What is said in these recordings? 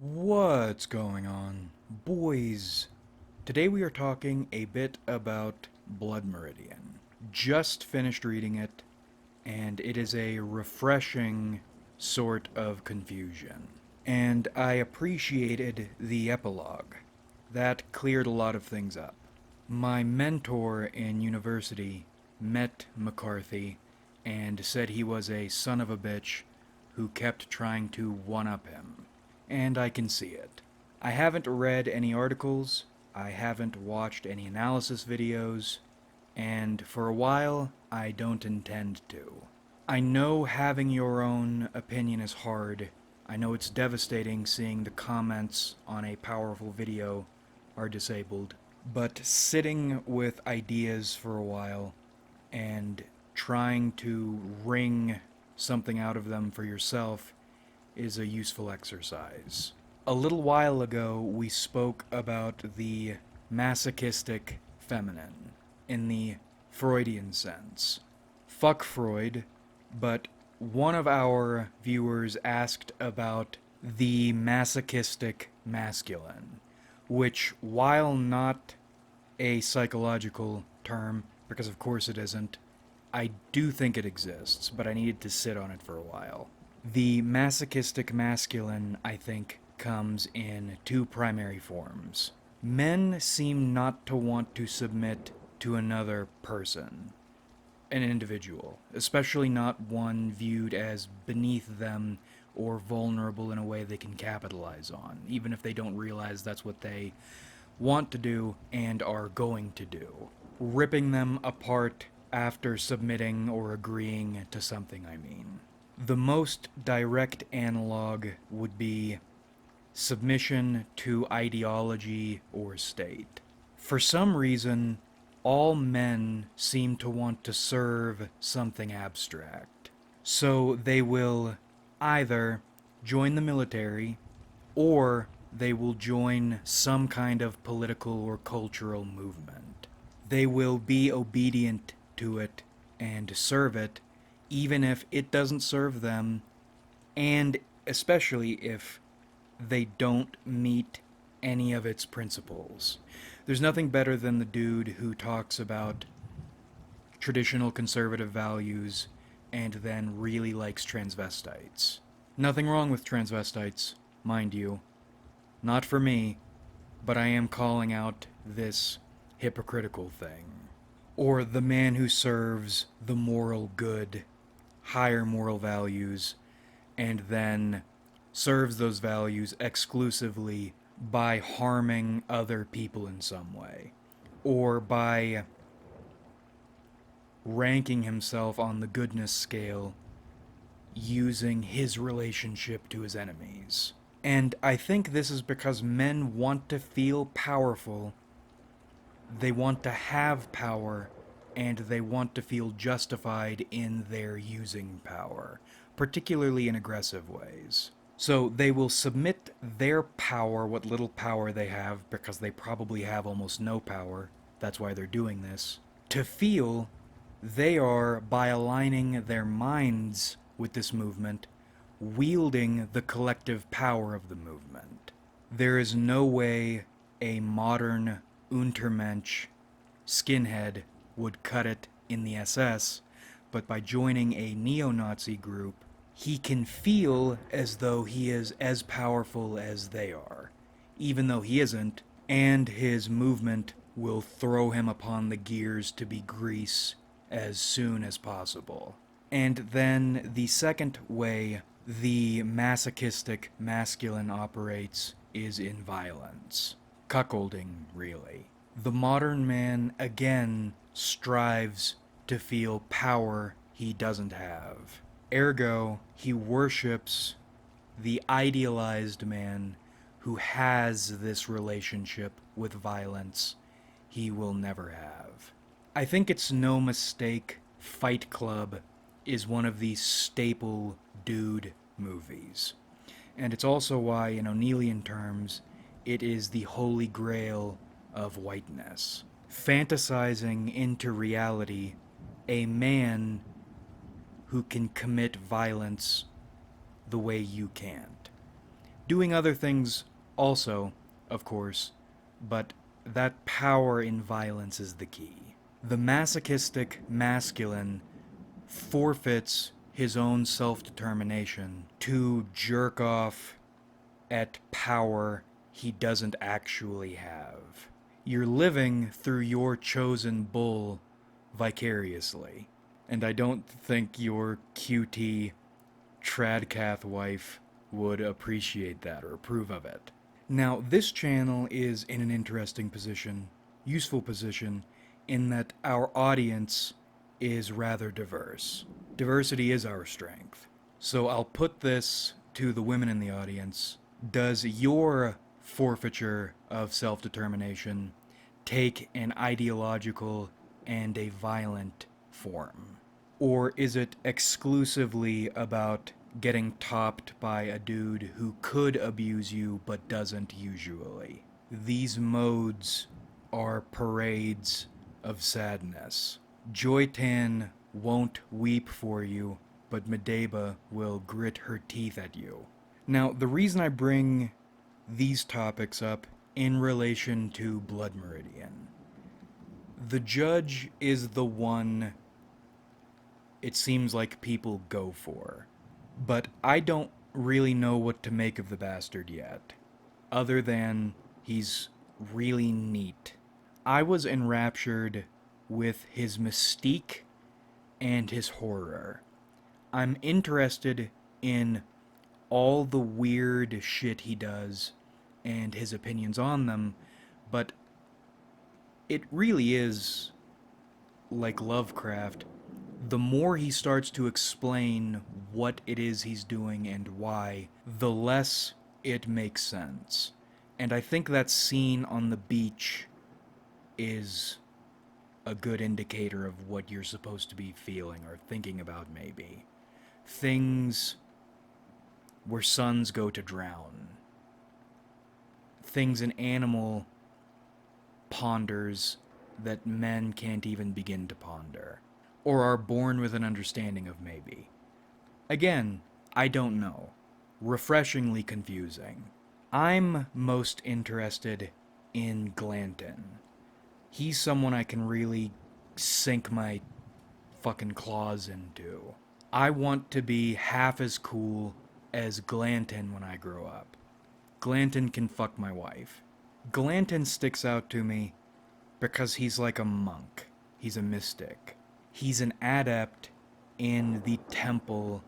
What's going on, boys? Today we are talking a bit about Blood Meridian. Just finished reading it, and it is a refreshing sort of confusion. And I appreciated the epilogue. That cleared a lot of things up. My mentor in university met McCarthy and said he was a son of a bitch who kept trying to one-up him. And I can see it. I haven't read any articles, I haven't watched any analysis videos, and for a while, I don't intend to. I know having your own opinion is hard. I know it's devastating seeing the comments on a powerful video are disabled, but sitting with ideas for a while and trying to wring something out of them for yourself is a useful exercise. A little while ago, we spoke about the masochistic feminine in the Freudian sense. Fuck Freud, but one of our viewers asked about the masochistic masculine, which, while not a psychological term, because of course it isn't, I do think it exists, but I needed to sit on it for a while. The masochistic masculine, I think, comes in two primary forms. Men seem not to want to submit to another person, an individual, especially not one viewed as beneath them or vulnerable in a way they can capitalize on, even if they don't realize that's what they want to do and are going to do. Ripping them apart after submitting or agreeing to something, I mean. The most direct analog would be submission to ideology or state. For some reason, all men seem to want to serve something abstract. So they will either join the military or they will join some kind of political or cultural movement. They will be obedient to it and serve it even if it doesn't serve them, and especially if they don't meet any of its principles. There's nothing better than the dude who talks about traditional conservative values and then really likes transvestites. Nothing wrong with transvestites, mind you. Not for me, but I am calling out this hypocritical thing. Or the man who serves the moral good, higher moral values, and then serves those values exclusively by harming other people in some way, or by ranking himself on the goodness scale using his relationship to his enemies. And I think this is because men want to feel powerful, they want to have power, and they want to feel justified in their using power, particularly in aggressive ways. So they will submit their power, what little power they have, because they probably have almost no power, that's why they're doing this, to feel they are, by aligning their minds with this movement, wielding the collective power of the movement. There is no way a modern Untermensch skinhead would cut it in the SS, but by joining a neo-Nazi group, he can feel as though he is as powerful as they are, even though he isn't, and his movement will throw him upon the gears to be grease as soon as possible. And then the second way the masochistic masculine operates is in violence. Cuckolding, really. The modern man, again, strives to feel power he doesn't have. Ergo, he worships the idealized man who has this relationship with violence he will never have. I think it's no mistake Fight Club is one of these staple dude movies. And it's also why, in O'Neillian terms, it is the holy grail of whiteness. Fantasizing into reality a man who can commit violence the way you can't. Doing other things also, of course, but that power in violence is the key. The masochistic masculine forfeits his own self-determination to jerk off at power he doesn't actually have. You're living through your chosen bull vicariously. And I don't think your QT Tradcath wife would appreciate that or approve of it. Now, this channel is in an interesting position, useful position, in that our audience is rather diverse. Diversity is our strength. So I'll put this to the women in the audience. Does your forfeiture of self-determination take an ideological and a violent form? Or is it exclusively about getting topped by a dude who could abuse you but doesn't usually? These modes are parades of sadness. Joytan won't weep for you, but Medeba will grit her teeth at you. Now, the reason I bring these topics up in relation to Blood Meridian, the judge is the one it seems like people go for. But I don't really know what to make of the bastard yet, other than he's really neat. I was enraptured with his mystique and his horror. I'm interested in all the weird shit he does and his opinions on them, but it really is like Lovecraft. The more he starts to explain what it is he's doing and why, the less it makes sense. And I think that scene on the beach is a good indicator of what you're supposed to be feeling or thinking about, maybe. Things where sons go to drown. Things an animal ponders that men can't even begin to ponder, or are born with an understanding of, maybe. Again, I don't know. Refreshingly confusing. I'm most interested in Glanton. He's someone I can really sink my fucking claws into. I want to be half as cool as Glanton when I grow up. Glanton can fuck my wife. Glanton sticks out to me because he's like a monk. He's a mystic. He's an adept in the temple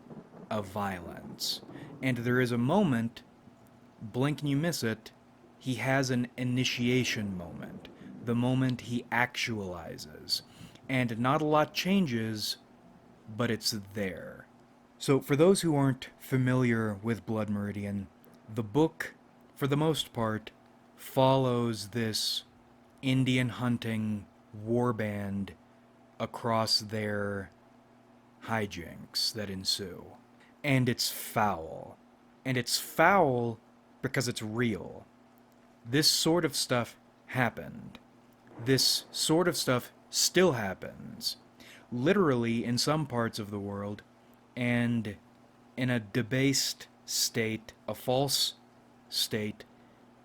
of violence. And there is a moment, blink and you miss it, he has an initiation moment. The moment he actualizes. And not a lot changes, but it's there. So for those who aren't familiar with Blood Meridian, the book, for the most part, follows this Indian hunting warband across their hijinks that ensue. And it's foul. And it's foul because it's real. This sort of stuff happened. This sort of stuff still happens. Literally in some parts of the world, and in a debased state, a false state,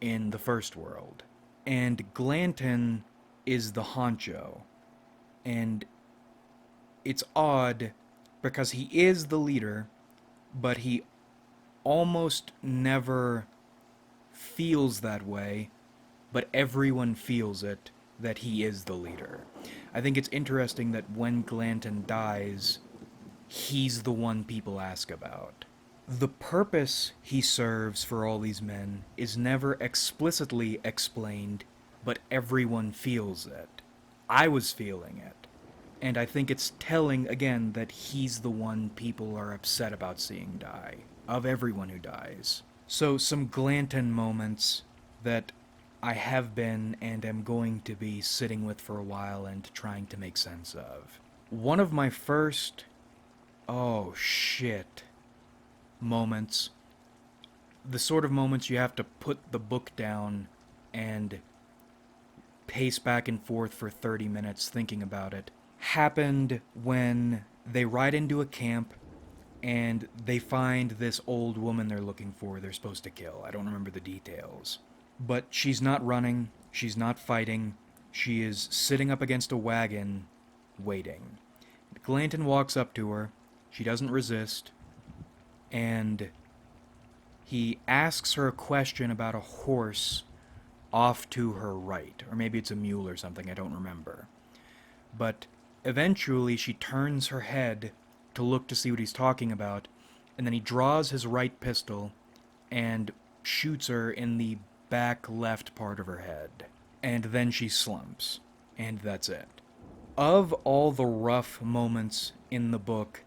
in the first world. And Glanton is the honcho. And it's odd because he is the leader, but he almost never feels that way, but everyone feels it, that he is the leader. I think it's interesting that when Glanton dies, he's the one people ask about. The purpose he serves for all these men is never explicitly explained, but everyone feels it. I was feeling it. And I think it's telling, again, that he's the one people are upset about seeing die, of everyone who dies. So some Glanton moments that I have been and am going to be sitting with for a while and trying to make sense of. One of my first, oh shit, moments, the sort of moments you have to put the book down and pace back and forth for 30 minutes thinking about it, happened when they ride into a camp and they find this old woman they're looking for, they're supposed to kill. I don't remember the details. But she's not running, she's not fighting, she is sitting up against a wagon, waiting. Glanton walks up to her, she doesn't resist, and he asks her a question about a horse off to her right. Or maybe it's a mule or something, I don't remember. But eventually she turns her head to look to see what he's talking about, and then he draws his right pistol and shoots her in the back left part of her head. And then she slumps. And that's it. Of all the rough moments in the book,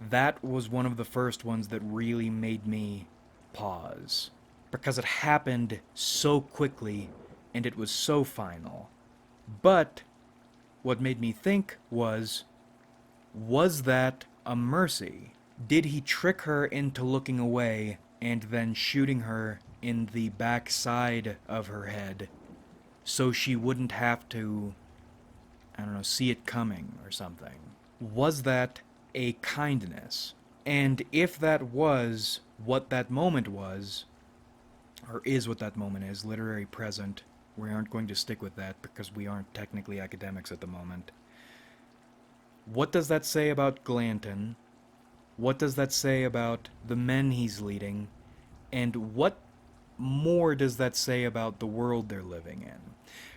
that was one of the first ones that really made me pause. Because it happened so quickly, and it was so final. But what made me think was that a mercy? Did he trick her into looking away and then shooting her in the back side of her head so she wouldn't have to, I don't know, see it coming or something? Was that a kindness? And if that was what that moment was, or is what that moment is, literary present, we aren't going to stick with that because we aren't technically academics at the moment. What does that say about Glanton? What does that say about the men he's leading? And what more does that say about the world they're living in?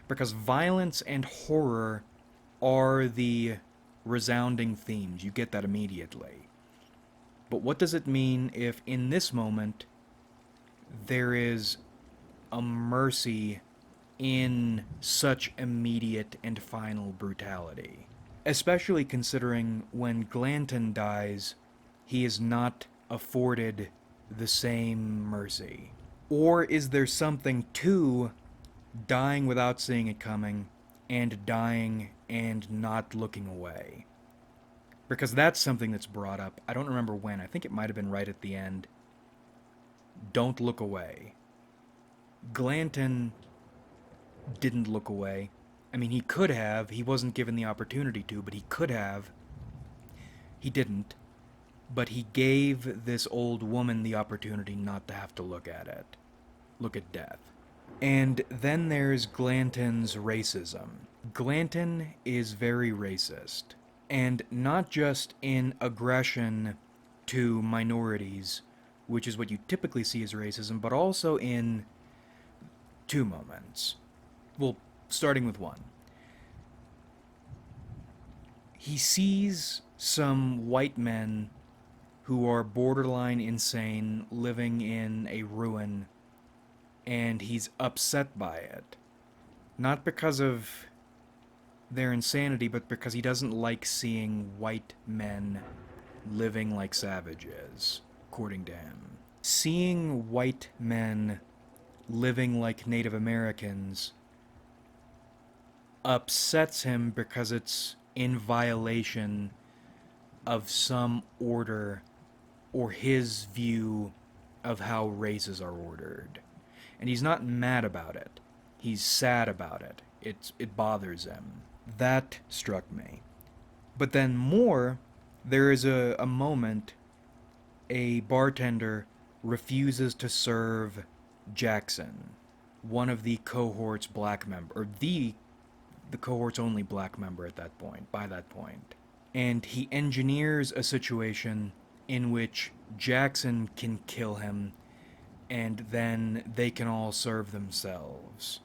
Because violence and horror are the resounding themes. You get that immediately. But what does it mean if in this moment there is a mercy in such immediate and final brutality? Especially considering when Glanton dies, he is not afforded the same mercy. Or is there something to dying without seeing it coming, and dying and not looking away? Because that's something that's brought up. I don't remember when. I think it might have been right at the end. Don't look away. Glanton didn't look away. I mean, he could have. He wasn't given the opportunity to, but he could have. He didn't. But he gave this old woman the opportunity not to have to look at it. Look at death. And then there's Glanton's racism. Glanton is very racist. And not just in aggression to minorities, which is what you typically see as racism, but also in two moments. Well, starting with one. He sees some white men who are borderline insane living in a ruin, and he's upset by it. Not because of their insanity, but because he doesn't like seeing white men living like savages, according to him. Seeing white men living like Native Americans upsets him because it's in violation of some order or his view of how races are ordered. And he's not mad about it. He's sad about it. It bothers him. That struck me. But then more, there is a moment a bartender refuses to serve Jackson, one of the cohort's black member, or the cohort's only black member at that point, by that point. And he engineers a situation in which Jackson can kill him, and then they can all serve themselves.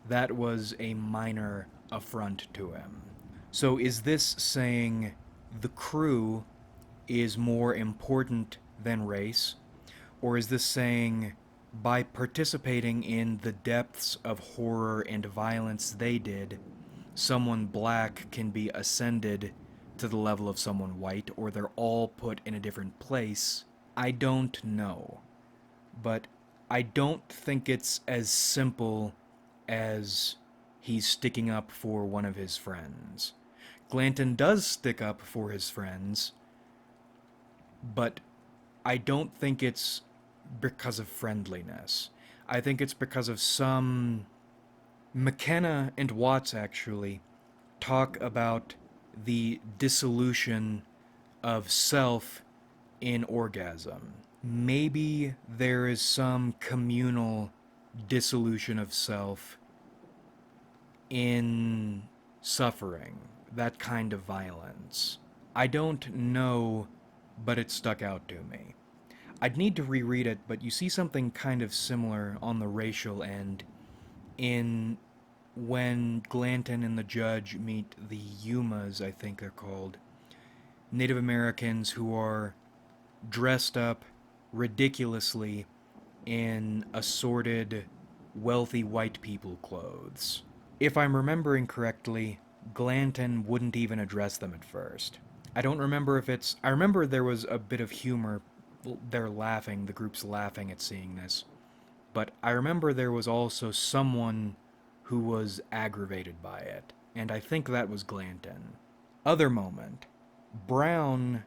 That was a minor affront to him. So is this saying the crew is more important than race? Or is this saying by participating in the depths of horror and violence they did, someone black can be ascended to the level of someone white, or they're all put in a different place? I don't know. But I don't think it's as simple as he's sticking up for one of his friends. Glanton does stick up for his friends, but I don't think it's because of friendliness. I think it's because of some... McKenna and Watts actually talk about the dissolution of self in orgasm. Maybe there is some communal dissolution of self in suffering, that kind of violence. I don't know, but it stuck out to me. I'd need to reread it, but you see something kind of similar on the racial end in when Glanton and the judge meet the Yumas, I think they're called, Native Americans who are dressed up ridiculously in assorted, wealthy white people clothes. If I'm remembering correctly, Glanton wouldn't even address them at first. I don't remember if it's. I remember there was a bit of humor. They're laughing, the group's laughing at seeing this. But I remember there was also someone who was aggravated by it, and I think that was Glanton. Other moment. Brown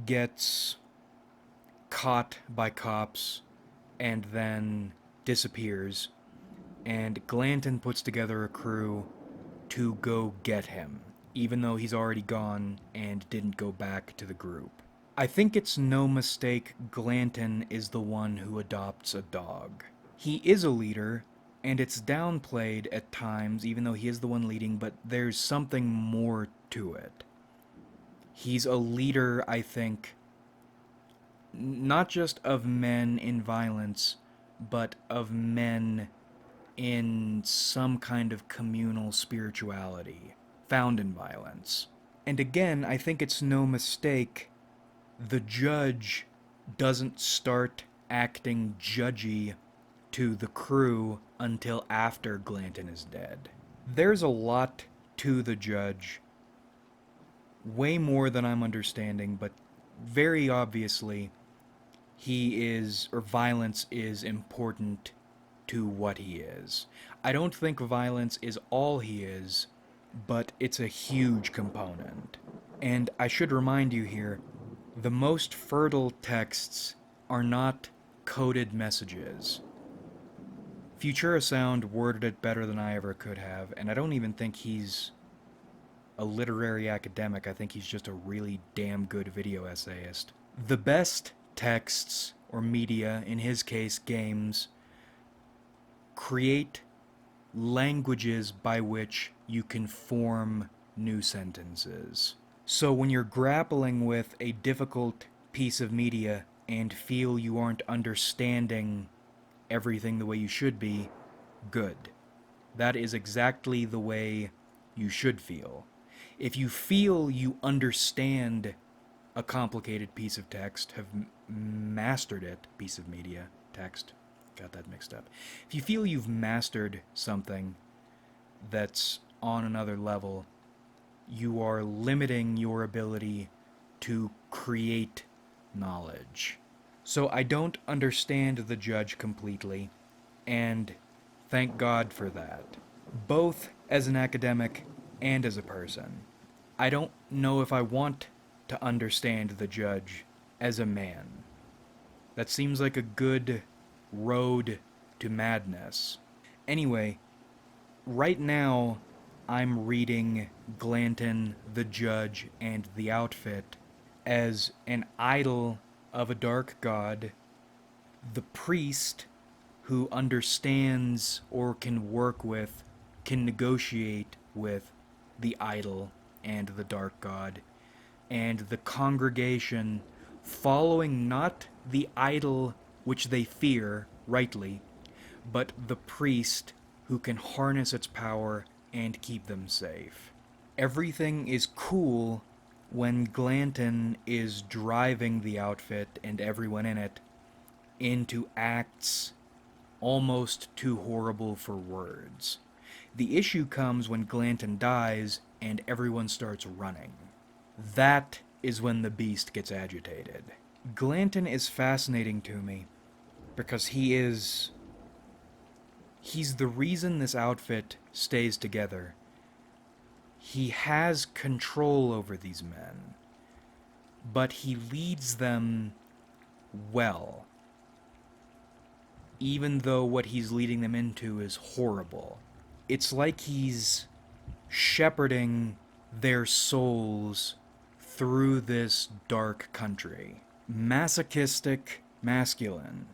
gets caught by cops and then disappears, and Glanton puts together a crew to go get him, even though he's already gone and didn't go back to the group. I think it's no mistake Glanton is the one who adopts a dog. He is a leader, and it's downplayed at times, even though he is the one leading, but there's something more to it. He's a leader, I think, not just of men in violence, but of men in some kind of communal spirituality found in violence. And again, I think it's no mistake the judge doesn't start acting judgy to the crew until after Glanton is dead. There's a lot to the judge, way more than I'm understanding, but very obviously violence is important to what he is. I don't think violence is all he is, but it's a huge component. And I should remind you here, the most fertile texts are not coded messages. Futura Sound worded it better than I ever could have, and I don't even think he's a literary academic. I think he's just a really damn good video essayist. The best texts, or media, in his case games, create languages by which you can form new sentences. So when you're grappling with a difficult piece of media and feel you aren't understanding everything the way you should be, good. That is exactly the way you should feel. If you feel you understand a complicated piece of text, have mastered it, piece of media, text, got that mixed up. If you feel you've mastered something that's on another level, you are limiting your ability to create knowledge. So I don't understand the judge completely, and thank God for that. Both as an academic and as a person. I don't know if I want to understand the judge as a man. That seems like a good road to madness. Anyway, right now I'm reading Glanton, the Judge, and the Outfit as an idol of a dark god, the priest who understands or can work with, can negotiate with the idol and the dark god, and the congregation following not the idol which they fear, rightly, but the priest who can harness its power and keep them safe. Everything is cool when Glanton is driving the Outfit and everyone in it into acts almost too horrible for words. The issue comes when Glanton dies and everyone starts running. That is when the beast gets agitated. Glanton is fascinating to me because he's the reason this outfit stays together. He has control over these men, but he leads them well, even though what he's leading them into is horrible. It's like he's shepherding their souls through this dark country. masochistic masculine.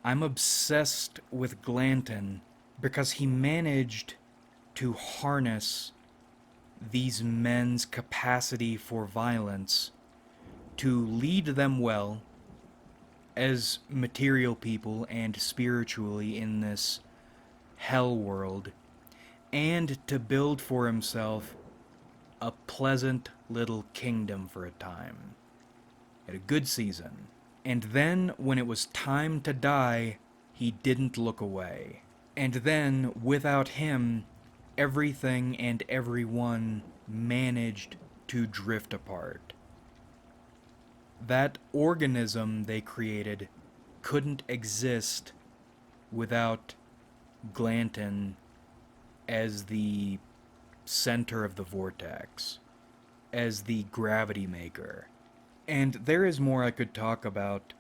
I'm obsessed with Glanton because he managed to harness these men's capacity for violence to lead them well as material people and spiritually in this hell world, and to build for himself a pleasant little kingdom for a time. Had a good season. And then, when it was time to die, he didn't look away. And then, without him, everything and everyone managed to drift apart. That organism they created couldn't exist without Glanton as the center of the vortex, as the gravity maker. And there is more I could talk about,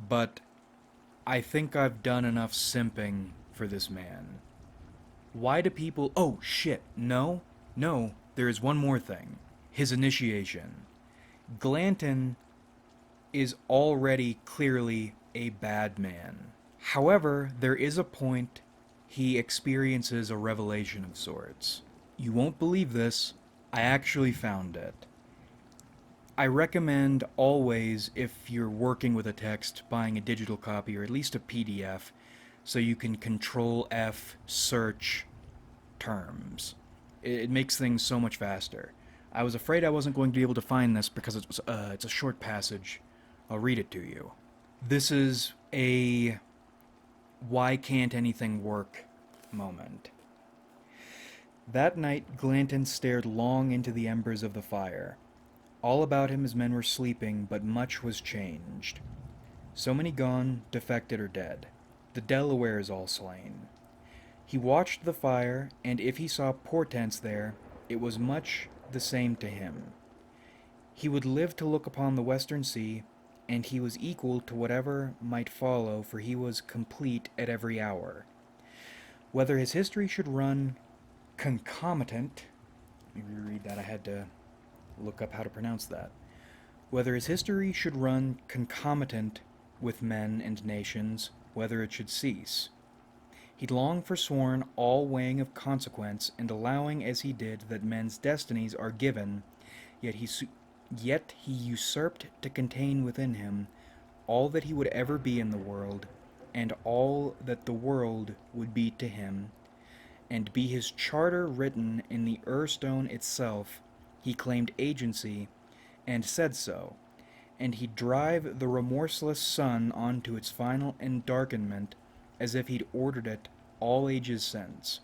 but I think I've done enough simping for this man. Why do people... Oh, shit. No, there is one more thing. His initiation. Glanton is already clearly a bad man. However, there is a point he experiences a revelation of sorts. You won't believe this, I actually found it. I recommend always, if you're working with a text, buying a digital copy or at least a PDF so you can Control F search terms. It makes things so much faster. I was afraid I wasn't going to be able to find this because it's a short passage. I'll read it to you. This is a why can't anything work moment. That night, Glanton stared long into the embers of the fire. All about him his men were sleeping, but much was changed. So many gone, defected, or dead. The Delawares all slain. He watched the fire, and if he saw portents there, it was much the same to him. He would live to look upon the western sea, and he was equal to whatever might follow, for he was complete at every hour. Whether his history should run concomitant... Let me reread that, I had to look up how to pronounce that. Whether his history should run concomitant with men and nations, whether it should cease. He'd long forsworn all weighing of consequence, and allowing as he did that men's destinies are given, yet he usurped to contain within him all that he would ever be in the world, and all that the world would be to him, and be his charter written in the Ur-stone itself. He claimed agency, and said so, and he'd drive the remorseless sun on to its final endarkenment, as if he'd ordered it all ages since,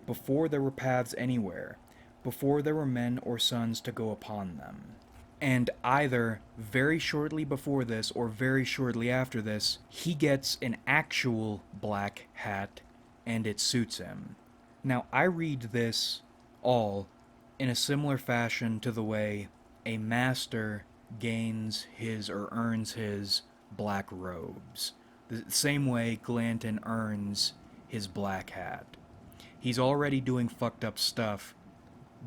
before there were paths anywhere, before there were men or sons to go upon them. And either very shortly before this or very shortly after this, he gets an actual black hat, and it suits him. Now, I read this all in a similar fashion to the way a master gains his or earns his black robes. The same way Glanton earns his black hat. He's already doing fucked up stuff,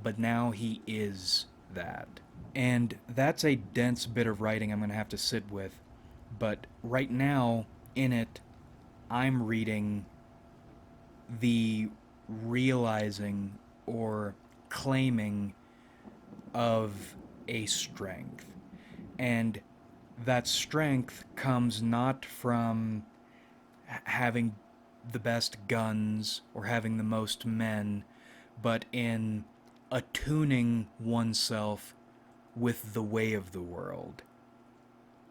but now he is that. And that's a dense bit of writing I'm going to have to sit with. But right now, in it, I'm reading the realizing or claiming of a strength. And that strength comes not from having the best guns or having the most men, but in attuning oneself with the way of the world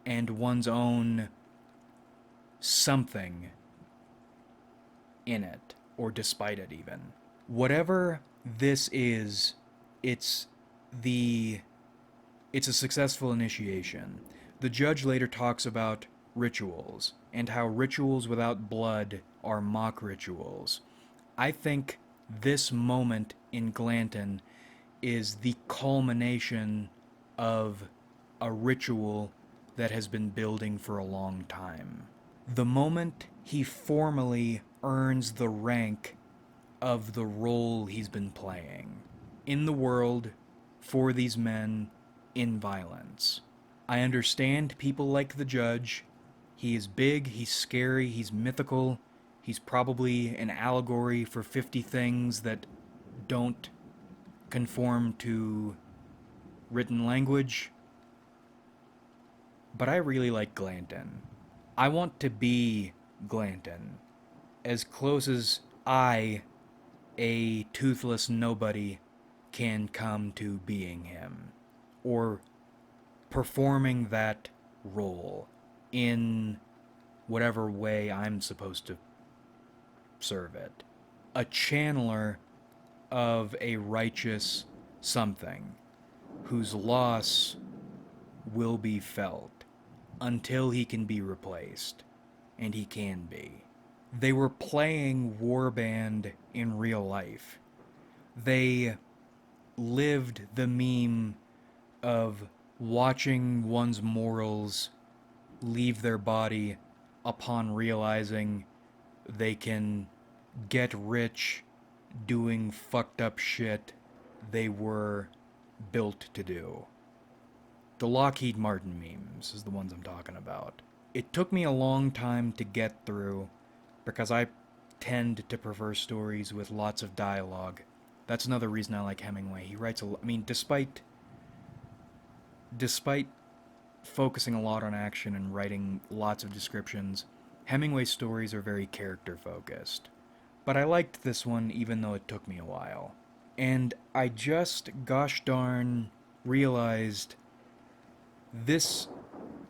and one's own something in it, or despite it even. Whatever this is, it's a successful initiation. The judge later talks about rituals, and how rituals without blood are mock rituals. I think this moment in Glanton is the culmination of a ritual that has been building for a long time. The moment he formally earns the rank of the role he's been playing in the world, for these men, in violence. I understand people like the judge. He is big, he's scary, he's mythical. He's probably an allegory for 50 things that don't conform to written language. But I really like Glanton. I want to be Glanton. As close as I, a toothless nobody, can come to being him. Or performing that role in whatever way I'm supposed to serve it. A channeler of a righteous something whose loss will be felt until he can be replaced. And he can be. They were playing warband in real life. They lived the meme of watching one's morals leave their body upon realizing they can get rich doing fucked up shit they were built to do. The Lockheed Martin memes is the ones I'm talking about. It took me a long time to get through because I tend to prefer stories with lots of dialogue. That's another reason I like Hemingway. He writes despite focusing a lot on action and writing lots of descriptions, Hemingway's stories are very character focused. But I liked this one even though it took me a while. And I just gosh darn realized this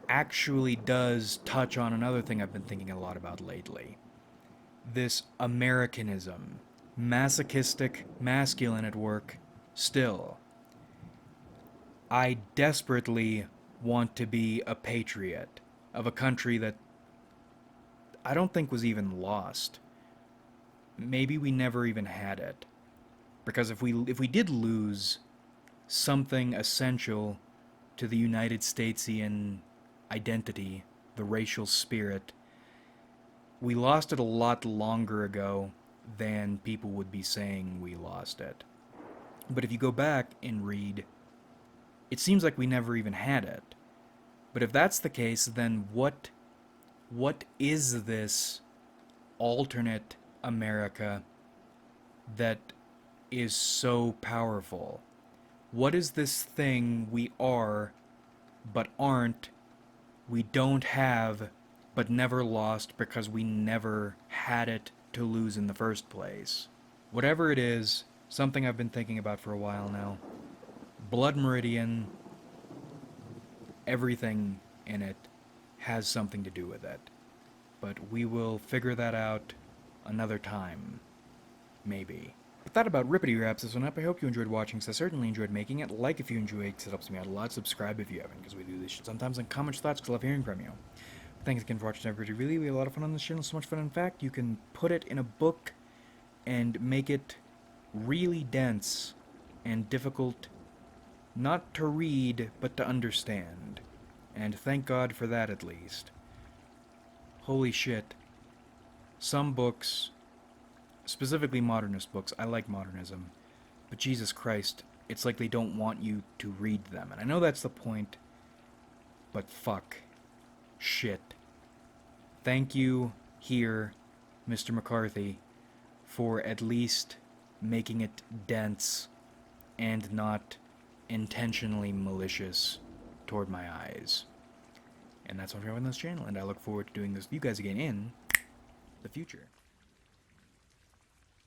actually does touch on another thing I've been thinking a lot about lately. This Americanism, masochistic masculine at work, still. I desperately want to be a patriot of a country that I don't think was even lost. Maybe we never even had it. Because if we did lose something essential to the United Statesian identity, the racial spirit, we lost it a lot longer ago than people would be saying we lost it. But if you go back and read, it seems like we never even had it. But if that's the case, then what is this alternate America that is so powerful? What is this thing we are but aren't, we don't have but never lost because we never had it to lose in the first place? Whatever it is, something I've been thinking about for a while now. Blood Meridian, everything in it has something to do with it. But we will figure that out another time. Maybe. With that about rippity wraps this one up. I hope you enjoyed watching, so I certainly enjoyed making it. Like if you enjoyed, because it helps me out a lot. Subscribe if you haven't, because we do this shit sometimes. And comment your thoughts, because I love hearing from you. Thanks again for watching, everybody. Really, we have a lot of fun on this channel. So much fun, in fact, you can put it in a book and make it really dense and difficult, not to read, but to understand. And thank God for that, at least. Holy shit. Some books, specifically modernist books, I like modernism, but Jesus Christ, it's like they don't want you to read them. And I know that's the point, but fuck. Shit. Thank you, here, Mr. McCarthy, for at least making it dense and not intentionally malicious toward my eyes. And that's what I'm doing on this channel, and I look forward to doing this with you guys again in the future.